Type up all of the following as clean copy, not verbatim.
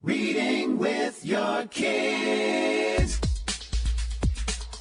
Reading with your kids.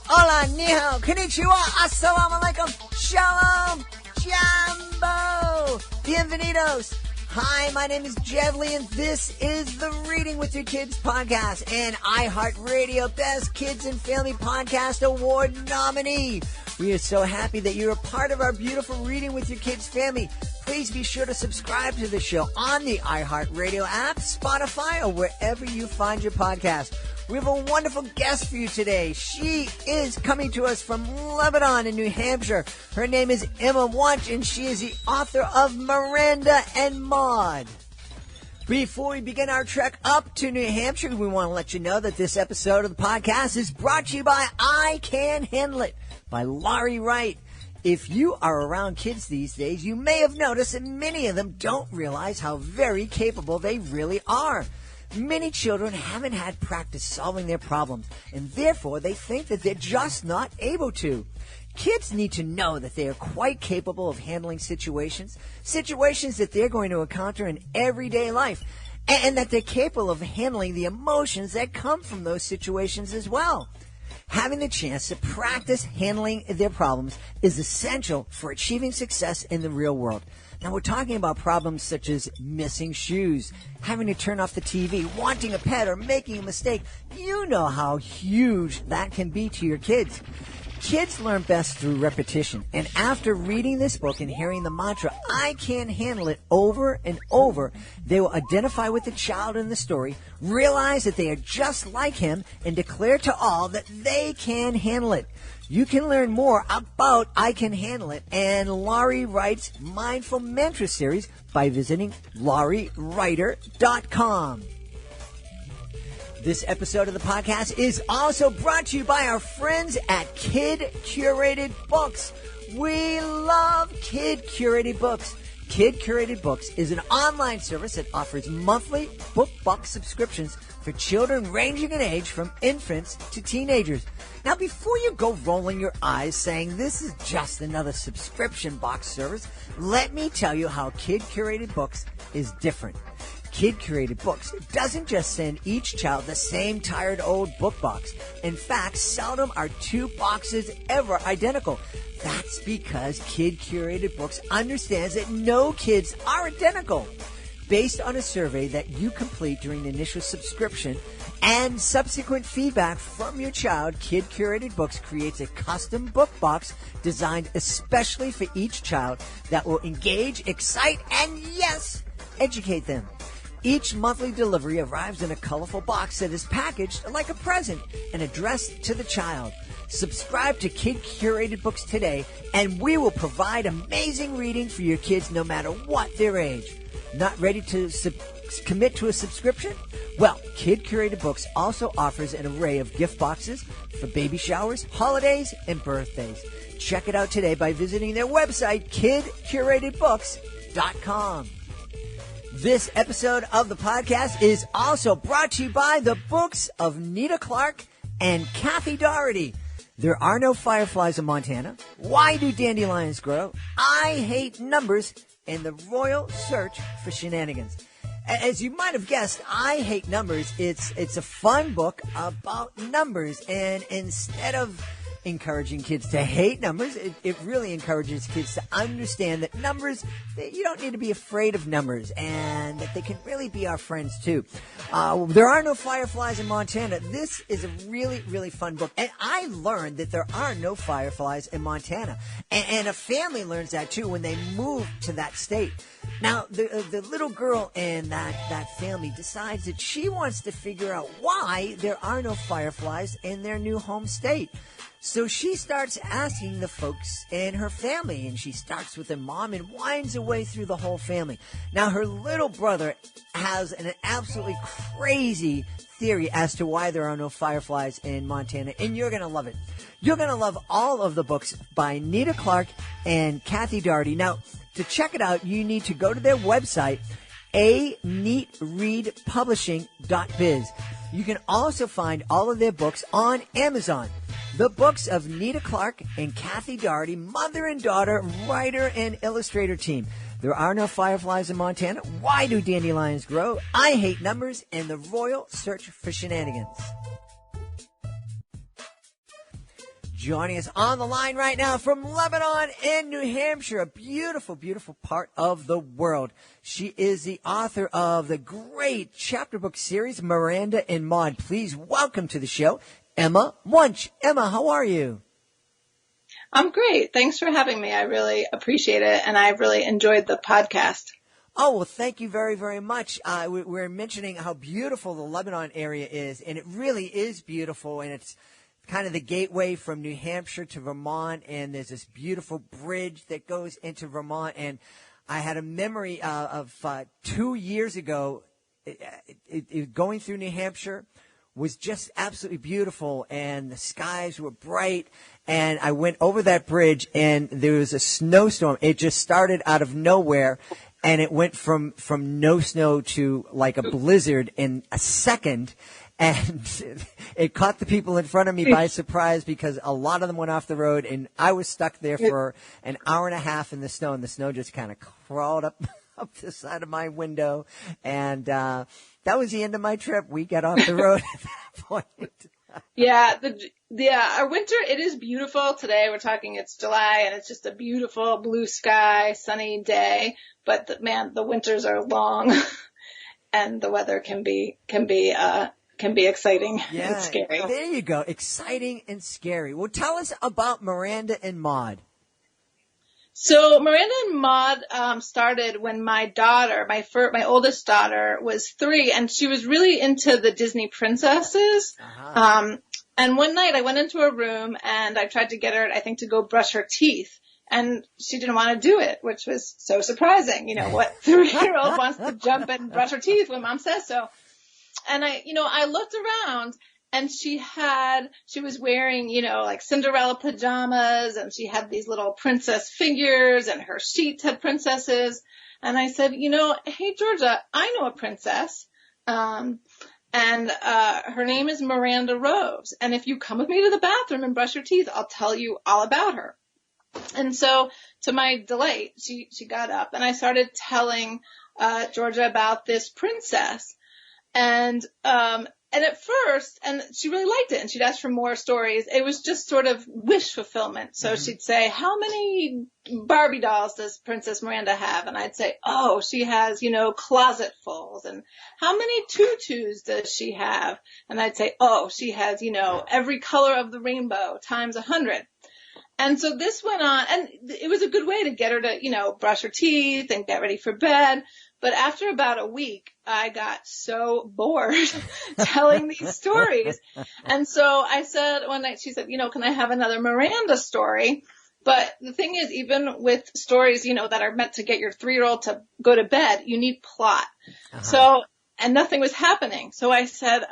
Hola, ni hao, konnichiwa, assalamu alaikum, shalom, jambo, bienvenidos. Hi, my name is Jevly, and this is the Reading with Your Kids podcast, and iHeartRadio Best Kids and Family Podcast Award nominee. We are so happy that you're a part of our beautiful Reading with Your Kids family. Please be sure to subscribe to the show on the iHeartRadio app, Spotify, or wherever you find your podcast. We have a wonderful guest for you today. She is coming to us from Lebanon in New Hampshire. Her name is Emma Wunsch, and she is the author of Miranda and Maude. Before we begin our trek up to New Hampshire, we want to let you know that this episode of the podcast is brought to you by I Can Handle It by Laurie Wright. If you are around kids these days, you may have noticed that many of them don't realize how very capable they really are. Many children haven't had practice solving their problems, and therefore they think that they're just not able to. Kids need to know that they are quite capable of handling situations that they're going to encounter in everyday life, and that they're capable of handling the emotions that come from those situations as well. Having the chance to practice handling their problems is essential for achieving success in the real world. Now, we're talking about problems such as missing shoes, having to turn off the TV, wanting a pet, or making a mistake. You know how huge that can be to your kids. Kids learn best through repetition, and after reading this book and hearing the mantra, I can handle it over and over, they will identify with the child in the story, realize that they are just like him, and declare to all that they can handle it. You can learn more about I Can Handle It and Laurie Wright's Mindful Mantra series by visiting lauriewriter.com. This episode of the podcast is also brought to you by our friends at Kid Curated Books. We love Kid Curated Books. Kid Curated Books is an online service that offers monthly book box subscriptions for children ranging in age from infants to teenagers. Now, before you go rolling your eyes saying this is just another subscription box service, let me tell you how Kid Curated Books is different. Kid Curated Books doesn't just send each child the same tired old book box. In fact, seldom are two boxes ever identical. That's because Kid Curated Books understands that no kids are identical. Based on a survey that you complete during the initial subscription and subsequent feedback from your child, Kid Curated Books creates a custom book box designed especially for each child that will engage, excite, and yes, educate them. Each monthly delivery arrives in a colorful box that is packaged like a present and addressed to the child. Subscribe to Kid Curated Books today, and we will provide amazing reading for your kids no matter what their age. Not ready to commit to a subscription? Well, Kid Curated Books also offers an array of gift boxes for baby showers, holidays, and birthdays. Check it out today by visiting their website, kidcuratedbooks.com. This episode of the podcast is also brought to you by the books of Nita Clark and Kathy Doherty. There Are No Fireflies in Montana, Why Do Dandelions Grow, I Hate Numbers, and The Royal Search for Shenanigans. As you might have guessed, I Hate Numbers. It's a fun book about numbers, and instead of encouraging kids to hate numbers, it really encourages kids to understand that numbers, you don't need to be afraid of numbers, and that they can really be our friends too. There Are No Fireflies in Montana. This is a really, really fun book, and I learned that there are no fireflies in Montana, and a family learns that too when they move to that state. Now, the little girl in that family decides that she wants to figure out why there are no fireflies in their new home state. So she starts asking the folks in her family, and she starts with her mom and winds her way through the whole family. Now, her little brother has an absolutely crazy theory as to why there are no fireflies in Montana, and you're going to love it. You're going to love all of the books by Nita Clark and Kathy Doherty. Now, to check it out, you need to go to their website, aneatreadpublishing.biz. You can also find all of their books on Amazon. The books of Nita Clark and Kathy Doherty, mother and daughter, writer and illustrator team. There are no fireflies in Montana. Why do dandelions grow? I hate numbers and the royal search for shenanigans. Joining us on the line right now from Lebanon in New Hampshire, a beautiful, beautiful part of the world. She is the author of the great chapter book series, Miranda and Maude. Please welcome to the show, Emma Wunsch. Emma, how are you? I'm great. Thanks for having me. I really appreciate it, and I really enjoyed the podcast. Oh, well, thank you very, very much. We're mentioning how beautiful the Lebanon area is, and it really is beautiful, and it's kind of the gateway from New Hampshire to Vermont, and there's this beautiful bridge that goes into Vermont. And I had a memory of 2 years ago, going through New Hampshire was just absolutely beautiful, and the skies were bright, and I went over that bridge, and there was a snowstorm. It just started out of nowhere, and it went from no snow to like a blizzard in a second. And it caught the people in front of me by surprise because a lot of them went off the road, and I was stuck there for an hour and a half in the snow, and the snow just kind of crawled up the side of my window. And that was the end of my trip. We got off the road at that point. Yeah, our winter, it is beautiful. Today we're talking, it's July, and it's just a beautiful blue sky, sunny day. But the winters are long, and the weather can be exciting and scary. There you go. Exciting and scary. Well, tell us about Miranda and Maude. So Miranda and Maude started when my daughter, my oldest daughter, was 3, and she was really into the Disney princesses. Uh-huh. And one night I went into her room and I tried to get her, I think, to go brush her teeth. And she didn't want to do it, which was so surprising. You know, what 3-year-old wants to jump and brush her teeth when mom says so? And I looked around, and she was wearing, like Cinderella pajamas, and she had these little princess figures, and her sheets had princesses. And I said, hey, Georgia, I know a princess. And her name is Miranda Rose. And if you come with me to the bathroom and brush your teeth, I'll tell you all about her. And so to my delight, she got up, and I started telling, Georgia about this princess. And at first, and she really liked it, and she'd ask for more stories. It was just sort of wish fulfillment. So she'd say, how many Barbie dolls does Princess Miranda have? And I'd say, oh, she has, closetfuls. And how many tutus does she have? And I'd say, oh, she has, every color of the rainbow times 100. And so this went on, and it was a good way to get her to, brush her teeth and get ready for bed. But after about a week, I got so bored telling these stories. And so I said one night, she said, can I have another Miranda story? But the thing is, even with stories, that are meant to get your 3-year-old to go to bed, you need plot. Uh-huh. So, and nothing was happening. So I said,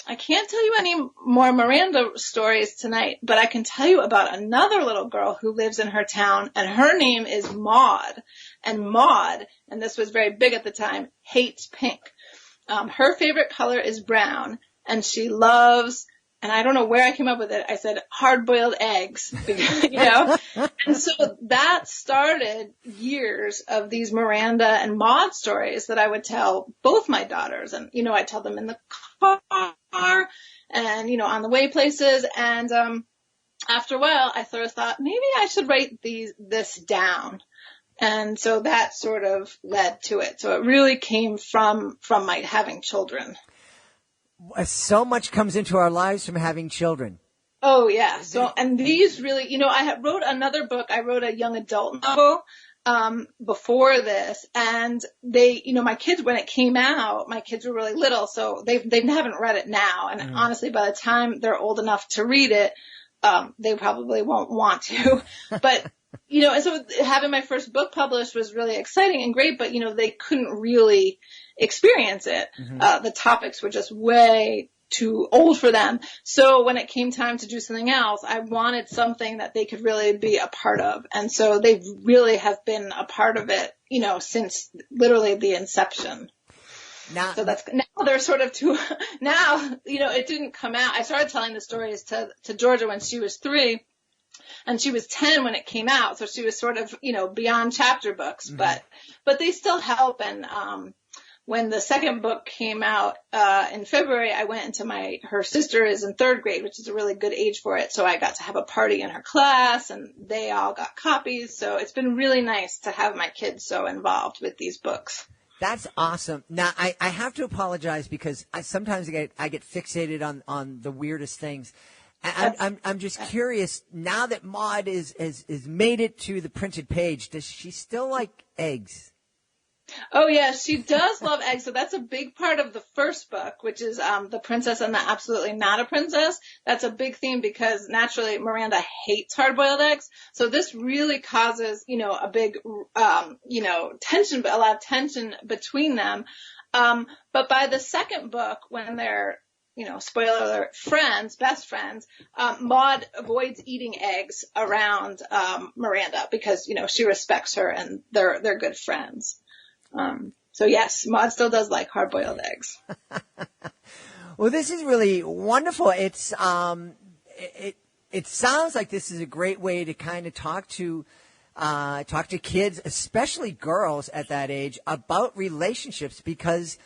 I can't tell you any more Miranda stories tonight, but I can tell you about another little girl who lives in her town, and her name is Maude. And Maude, and this was very big at the time, hates pink. Her favorite color is brown, and she loves, and I don't know where I came up with it, I said hard-boiled eggs, And so that started years of these Miranda and Maude stories that I would tell both my daughters. And, I tell them in the car and, on the way places. And after a while, I sort of thought, maybe I should write this down. And so that sort of led to it. So it really came from my having children. So much comes into our lives from having children. Oh, yeah. So, and these really, I wrote another book. I wrote a young adult novel before this, and they, my kids, when it came out, my kids were really little, so they haven't read it now. And honestly, by the time they're old enough to read it, they probably won't want to. But, and so having my first book published was really exciting and great, but, they couldn't really experience it. Mm-hmm. The topics were just way too old for them. So when it came time to do something else, I wanted something that they could really be a part of. And so they really have been a part of it, since literally the inception. Now they're sort of now, it didn't come out. I started telling the stories to Georgia when she was 3. and she was 10 when it came out. So she was sort of, beyond chapter books, but they still help. And, when the second book came out, in February, I went into her sister is in 3rd grade, which is a really good age for it. So I got to have a party in her class and they all got copies. So it's been really nice to have my kids so involved with these books. That's awesome. Now, I have to apologize because sometimes I get fixated on the weirdest things. I'm just curious, now that Maude is made it to the printed page, does she still like eggs? Oh, yeah, she does love eggs. So that's a big part of the first book, which is The Princess and the Absolutely Not a Princess. That's a big theme because naturally Miranda hates hard-boiled eggs. So this really causes, a big, tension, a lot of tension between them. But by the second book, when they're, spoiler alert, best friends, Maude avoids eating eggs around Miranda because, she respects her and they're good friends. So yes, Maude still does like hard-boiled eggs. Well, this is really wonderful. It's it sounds like this is a great way to kind of talk to kids, especially girls at that age, about relationships because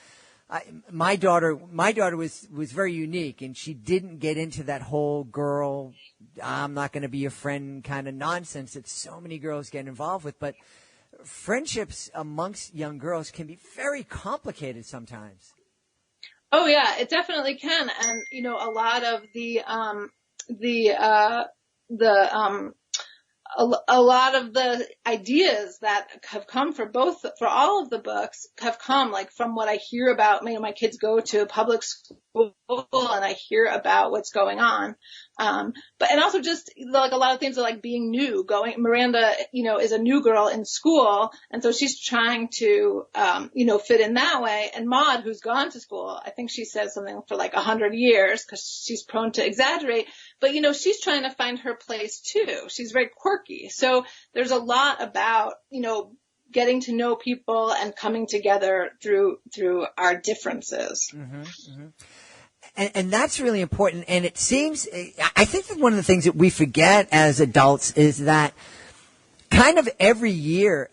my daughter was very unique and she didn't get into that whole girl, I'm not going to be your friend kind of nonsense that so many girls get involved with, but friendships amongst young girls can be very complicated sometimes. Oh yeah, it definitely can. And, a lot of a lot of the ideas that have come for all of the books have come like from what I hear about, my kids go to public school and I hear about what's going on. And also just like a lot of things are like being new, Miranda, is a new girl in school. And so she's trying to, fit in that way. And Maude, who's gone to school, I think she says something for like 100 years because she's prone to exaggerate. But, she's trying to find her place too. She's very quirky. So there's a lot about, getting to know people and coming together through our differences. Mm-hmm, mm-hmm. And that's really important. And it seems, I think that one of the things that we forget as adults is that kind of every year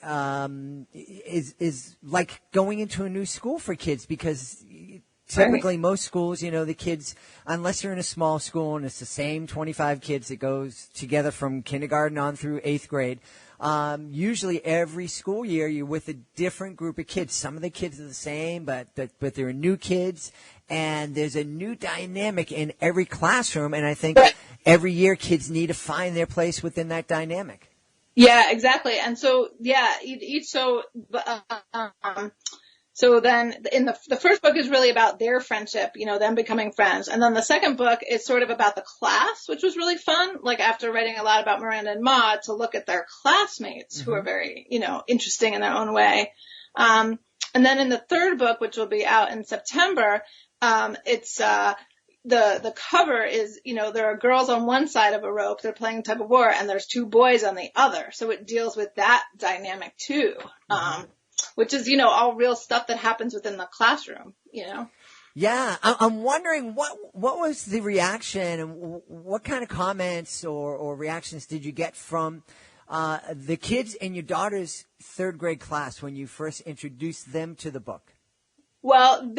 is like going into a new school for kids because typically most schools, the kids, unless you're in a small school and it's the same 25 kids that goes together from kindergarten on through 8th grade, usually every school year you're with a different group of kids. Some of the kids are the same, but they're new kids. And there's a new dynamic in every classroom, and I think every year kids need to find their place within that dynamic. Yeah, exactly. And so, so then in the first book is really about their friendship, them becoming friends. And then the second book is sort of about the class, which was really fun. Like after writing a lot about Miranda and Maude to look at their classmates who are very, interesting in their own way. And then in the third book, which will be out in September, it's, the cover is, there are girls on one side of a rope, they're playing tug of war, and there's two boys on the other. So it deals with that dynamic too. Which is, all real stuff that happens within the classroom, Yeah. I'm wondering what was the reaction and what kind of comments or reactions did you get from, the kids in your daughter's 3rd grade class when you first introduced them to the book? Well,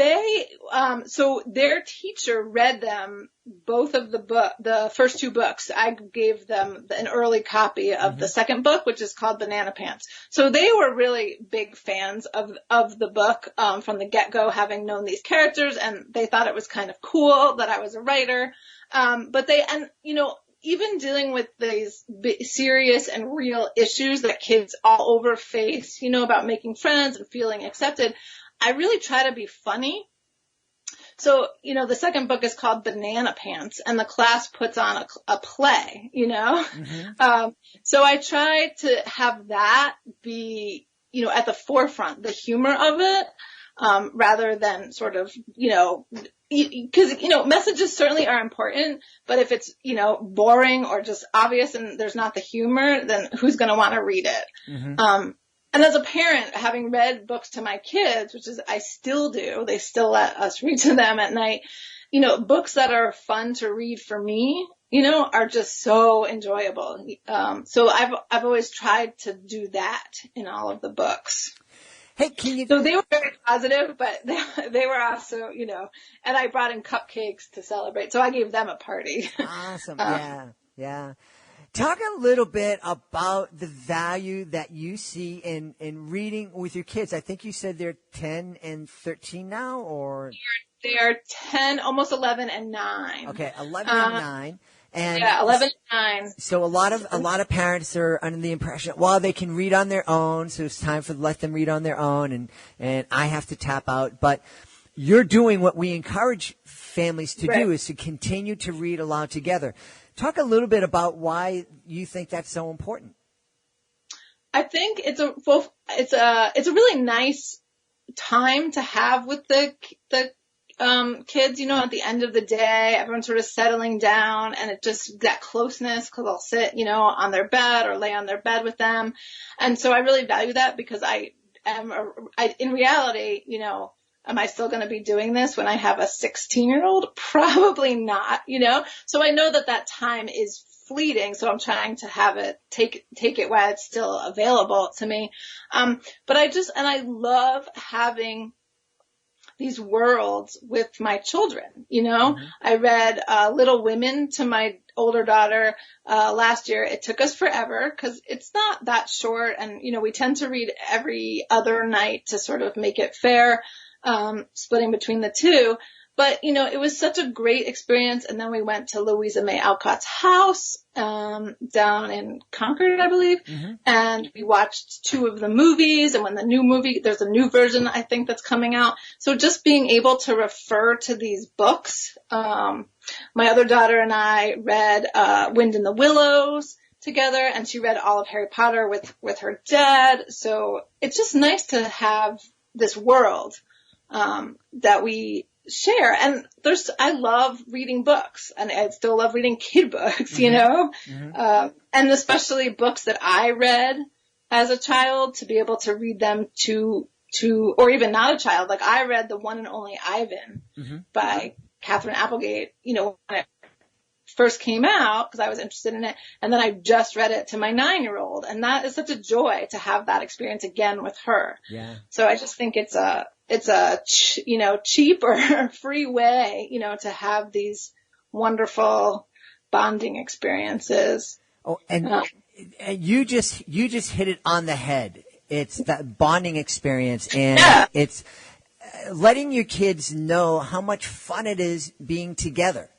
so their teacher read them both of the first 2 books. I gave them an early copy of the second book, which is called Banana Pants. So they were really big fans of the book, from the get-go, having known these characters, and they thought it was kind of cool that I was a writer. Even dealing with these serious and real issues that kids all over face, about making friends and feeling accepted, I really try to be funny. So, the second book is called Banana Pants, and the class puts on a play, so I try to have that be, at the forefront, the humor of it, rather than sort of, because, messages certainly are important, but if it's, boring or just obvious and there's not the humor, then who's going to want to read it? And as a parent, having read books to my kids, which is I still do, they still let us read to them at night, books that are fun to read for me are just so enjoyable. So I've always tried to do that in all of the books. Hey, can you? So they were very positive, but they were also, and I brought in cupcakes to celebrate. So I gave them a party. Awesome. Yeah. Talk a little bit about the value that you see in reading with your kids. I think you said they're 10 and 13 now, or? They're 10, almost 11 and 9. Okay, 11 and 9. And 11 and 9. So a lot of parents are under the impression, well, they can read on their own, so it's time to let them read on their own, and I have to tap out. But you're doing what we encourage families to do, is to continue to read aloud together. Talk a little bit about why you think that's so important. I think it's a really nice time to have with the kids, at the end of the day, everyone's sort of settling down, and it just, that closeness, because I'll sit, on their bed or lay on their bed with them. And so I really value that, because in reality, am I still going to be doing this when I have a 16-year-old? Probably not, So I know that time is fleeting, so I'm trying to have it, take it while it's still available to me. But I love having these worlds with my children, Mm-hmm. I read Little Women to my older daughter last year. It took us forever because it's not that short, and we tend to read every other night to sort of make it fair, splitting between the two. But, it was such a great experience. And then we went to Louisa May Alcott's house, down in Concord, I believe. Mm-hmm. And we watched 2 of the movies. And when there's a new version, I think, that's coming out. So just being able to refer to these books. My other daughter and I read, Wind in the Willows together, and she read all of Harry Potter with her dad. So it's just nice to have this world, that we share. And I love reading books, and I still love reading kid books, Mm-hmm. And especially books that I read as a child, to be able to read them to, or even not a child. Like I read The One and Only Ivan, mm-hmm. by Catherine Applegate, when it first came out, because I was interested in it. And then I just read it to my 9-year-old. And that is such a joy to have that experience again with her. Yeah. So I just think it's a cheap or free way, to have these wonderful bonding experiences. Oh, and you just hit it on the head. It's that bonding experience, and it's letting your kids know how much fun it is being together.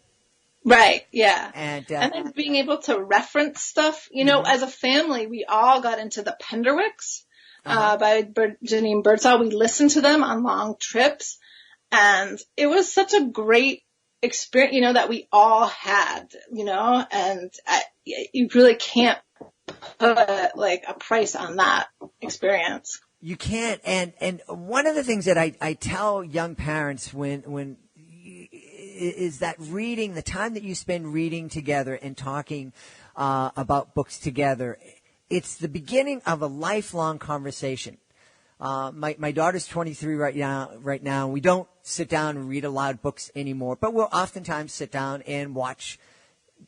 Right. Yeah. And then being able to reference stuff, mm-hmm. As a family, we all got into the Penderwicks. By Janine Birdsall. We listened to them on long trips, and it was such a great experience, that we all had, and you really can't put like a price on that experience. You can't. And one of the things that I tell young parents when is that reading, the time that you spend reading together and talking about books together, it's the beginning of a lifelong conversation. My daughter's 23 right now. We don't sit down and read aloud books anymore, but we'll oftentimes sit down and watch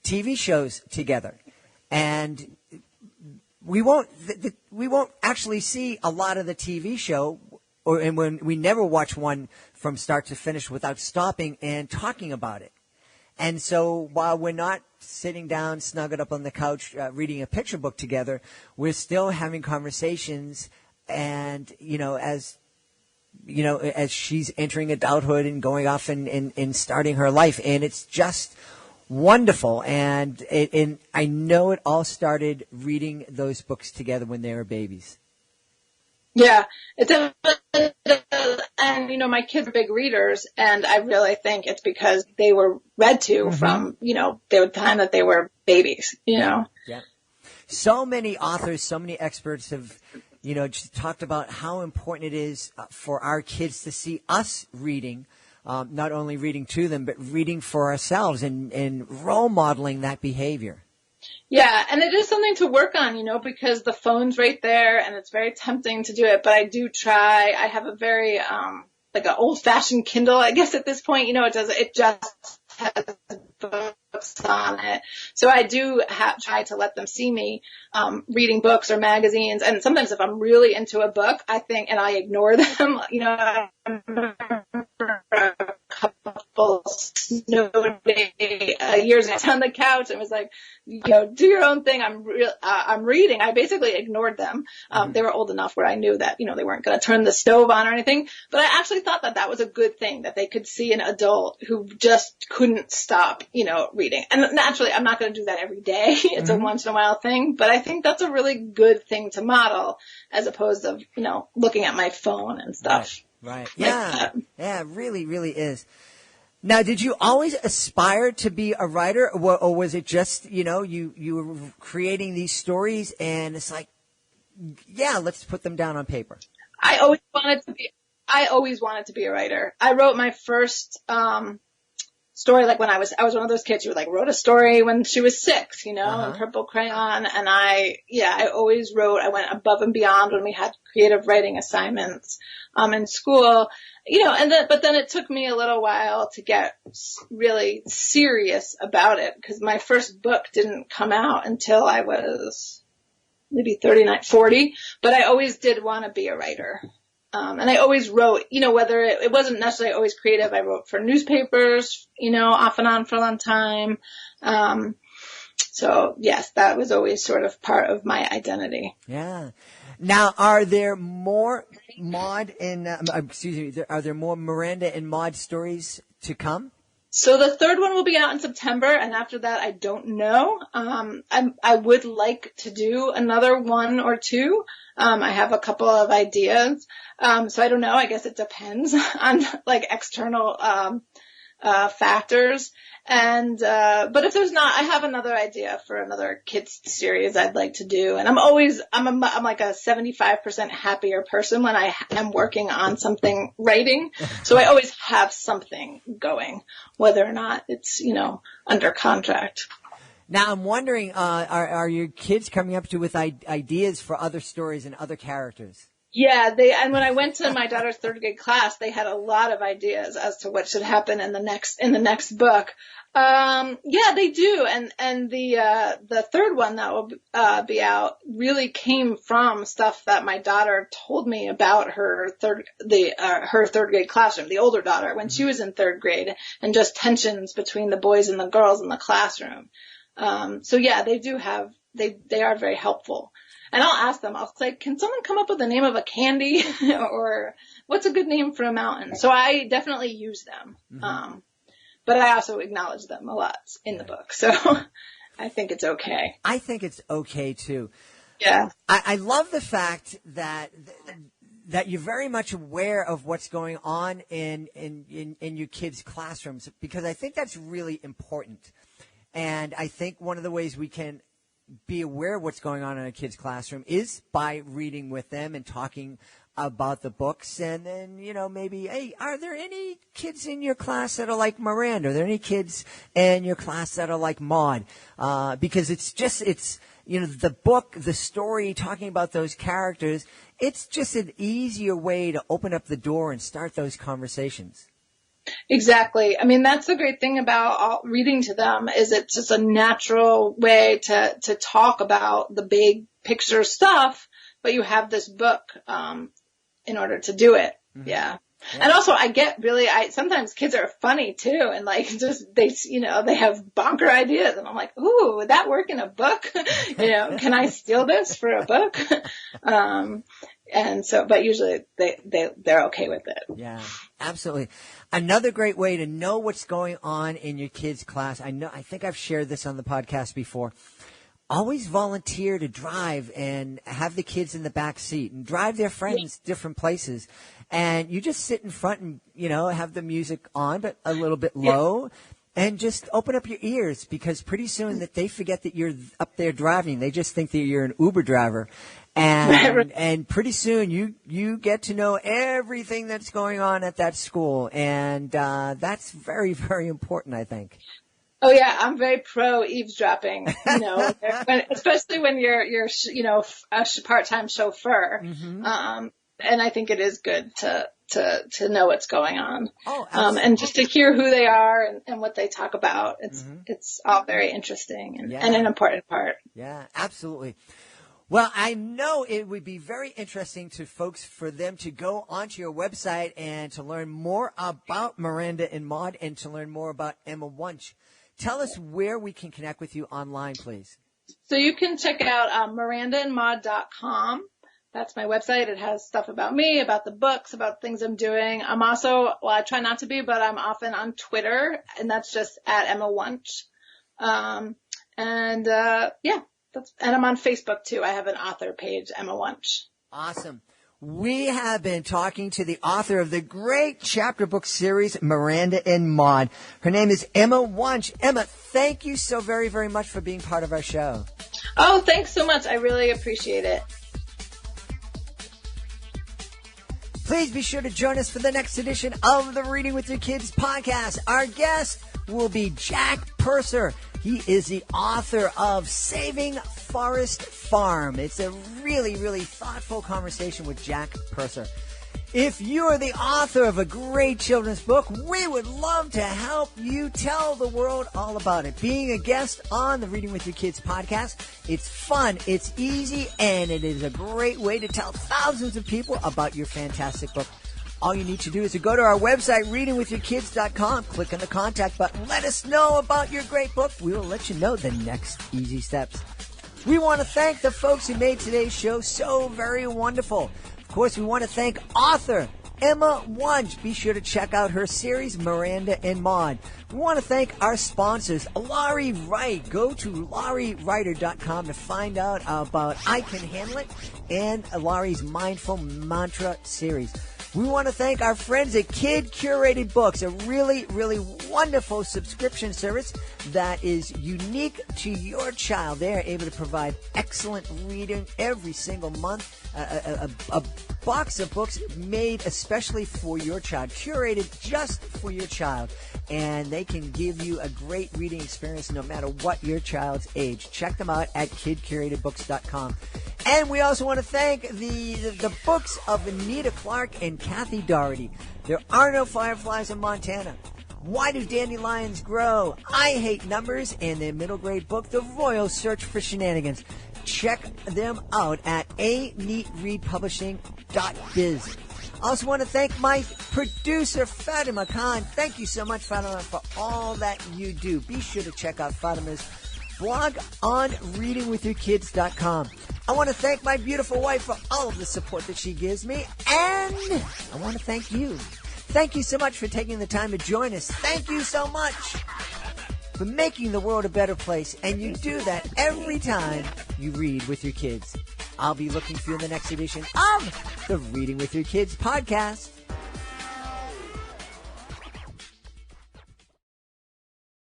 TV shows together. And we won't actually see a lot of the TV show, and when we never watch one from start to finish without stopping and talking about it. And so while we're not sitting down, snuggled up on the couch, reading a picture book together, we're still having conversations. And, as she's entering adulthood and going off and starting her life. And it's just wonderful. And I know it all started reading those books together when they were babies. Yeah, it definitely does. And, my kids are big readers, and I really think it's because they were read to, mm-hmm. from, the time that they were babies, Yeah. So many authors, so many experts have, just talked about how important it is for our kids to see us reading, not only reading to them, but reading for ourselves and role modeling that behavior. Yeah, and it is something to work on, because the phone's right there, and it's very tempting to do it, but I do try. I have a very, like an old-fashioned Kindle, I guess, at this point. It just has books books on it. So I do try to let them see me reading books or magazines. And sometimes if I'm really into a book, I think, and I ignore them, I remember a couple snow days years ago on the couch and was like, do your own thing. I'm reading. I basically ignored them. They were old enough where I knew that, they weren't going to turn the stove on or anything. But I actually thought that was a good thing, that they could see an adult who just couldn't stop, reading. And naturally, I'm not going to do that every day. It's a once in a while thing. But I think that's a really good thing to model as opposed to, looking at my phone and stuff. Right. Yeah. Yeah, it really, really is. Now, did you always aspire to be a writer, or was it just, you were creating these stories and it's like, yeah, let's put them down on paper? I always wanted to be a writer. I wrote my first story like when I was one of those kids who wrote a story when she was 6, in purple crayon. And I always wrote. I went above and beyond when we had creative writing assignments in school. But then it took me a little while to get really serious about it, because my first book didn't come out until I was maybe 39, 40, but I always did want to be a writer. And I always wrote, whether it wasn't necessarily always creative. I wrote for newspapers, off and on for a long time. So yes, that was always sort of part of my identity. Yeah. Now, are there more Maude and, are there more Miranda and Maude stories to come? So the third one will be out in September, and after that, I don't know. I would like to do another one or two. I have a couple of ideas. So I don't know. I guess it depends on external factors. And but if there's not, I have another idea for another kids series I'd like to do. And I'm like a 75% happier person when I am working on something writing. So I always have something going, whether or not it's, under contract. Now I'm wondering, are your kids coming up to you with ideas for other stories and other characters? Yeah, and when I went to my daughter's 3rd grade class, they had a lot of ideas as to what should happen in the next book. Yeah, they do. And the third one that will be out really came from stuff that my daughter told me about her third grade classroom, the older daughter, when she was in 3rd grade, and just tensions between the boys and the girls in the classroom. So yeah, they are very helpful. And I'll ask them, I'll say, can someone come up with the name of a candy or what's a good name for a mountain? So I definitely use them. But I also acknowledge them a lot in the book. So I think it's okay. I think it's okay too. Yeah. I love the fact that you're very much aware of what's going on in your kids' classrooms, because I think that's really important. And I think one of the ways we can be aware of what's going on in a kid's classroom is by reading with them and talking about the books. And then, maybe, hey, are there any kids in your class that are like Miranda? Are there any kids in your class that are like Maude? Because it's the book, the story, talking about those characters, it's just an easier way to open up the door and start those conversations. Exactly. I mean, that's the great thing about reading to them, is it's just a natural way to talk about the big picture stuff, but you have this book in order to do it. Mm-hmm. Yeah. And also sometimes kids are funny too, and they have bonker ideas, and I'm like, ooh, would that work in a book? Can I steal this for a book? And so, but usually they're okay with it. Yeah, absolutely. Another great way to know what's going on in your kids' class. I think I've shared this on the podcast before. Always volunteer to drive and have the kids in the back seat and drive their friends different places. And you just sit in front and, have the music on, but a little bit low, and just open up your ears, because pretty soon that they forget that you're up there driving. They just think that you're an Uber driver. And pretty soon you get to know everything that's going on at that school. And that's very, very important, I think. Oh yeah, I'm very pro eavesdropping, especially when you're a part-time chauffeur. Mm-hmm. and I think it is good to know what's going on. Oh, absolutely. And just to hear who they are and what they talk about. It's all very interesting and an important part. Yeah, absolutely. Well, I know it would be very interesting to folks for them to go onto your website and to learn more about Miranda and Maude and to learn more about Emma Wunsch. Tell us where we can connect with you online, please. So you can check out mirandaandmaude.com. That's my website. It has stuff about me, about the books, about things I'm doing. I'm also, well, I try not to be, but I'm often on Twitter, and that's just at Emma Wunsch. And I'm on Facebook too. I have an author page, Emma Wunsch. Awesome. We have been talking to the author of the great chapter book series, Miranda and Maude. Her name is Emma Wunsch. Emma, thank you so very, very much for being part of our show. Oh, thanks so much. I really appreciate it. Please be sure to join us for the next edition of the Reading with Your Kids podcast. Our guest will be Jack Purser. He is the author of Saving Forest Farm. It's a really, really thoughtful conversation with Jack Purser. If you are the author of a great children's book, we would love to help you tell the world all about it. Being a guest on the Reading with Your Kids podcast, it's fun, it's easy, and it is a great way to tell thousands of people about your fantastic book. All you need to do is to go to our website, readingwithyourkids.com, click on the contact button, let us know about your great book. We will let you know the next easy steps. We want to thank the folks who made today's show so very wonderful. Of course, we want to thank author Emma Wunsch. Be sure to check out her series, Miranda and Maude. We want to thank our sponsors, Laurie Wright. Go to lauriewriter.com to find out about I Can Handle It and Laurie's Mindful Mantra series. We want to thank our friends at Curated Books, a really, really wonderful subscription service that is unique to your child. They are able to provide excellent reading every single month, a box of books made especially for your child, curated just for your child, and they can give you a great reading experience no matter what your child's age. Check them out at kidcuratedbooks.com. And we also want to thank the books of Anita Clark and Kathy Doherty. There are no fireflies in Montana. Why Do Dandelions Grow? I Hate Numbers, and their middle grade book, The Royal Search for Shenanigans. Check them out at aneatreadpublishing.biz. I also want to thank my producer, Fatima Khan. Thank you so much, Fatima, for all that you do. Be sure to check out Fatima's blog on readingwithyourkids.com. I want to thank my beautiful wife for all of the support that she gives me, and I want to thank you. Thank you so much for taking the time to join us. Thank you so much for making the world a better place, and you do that every time you read with your kids. I'll be looking for you in the next edition of the Reading with Your Kids podcast.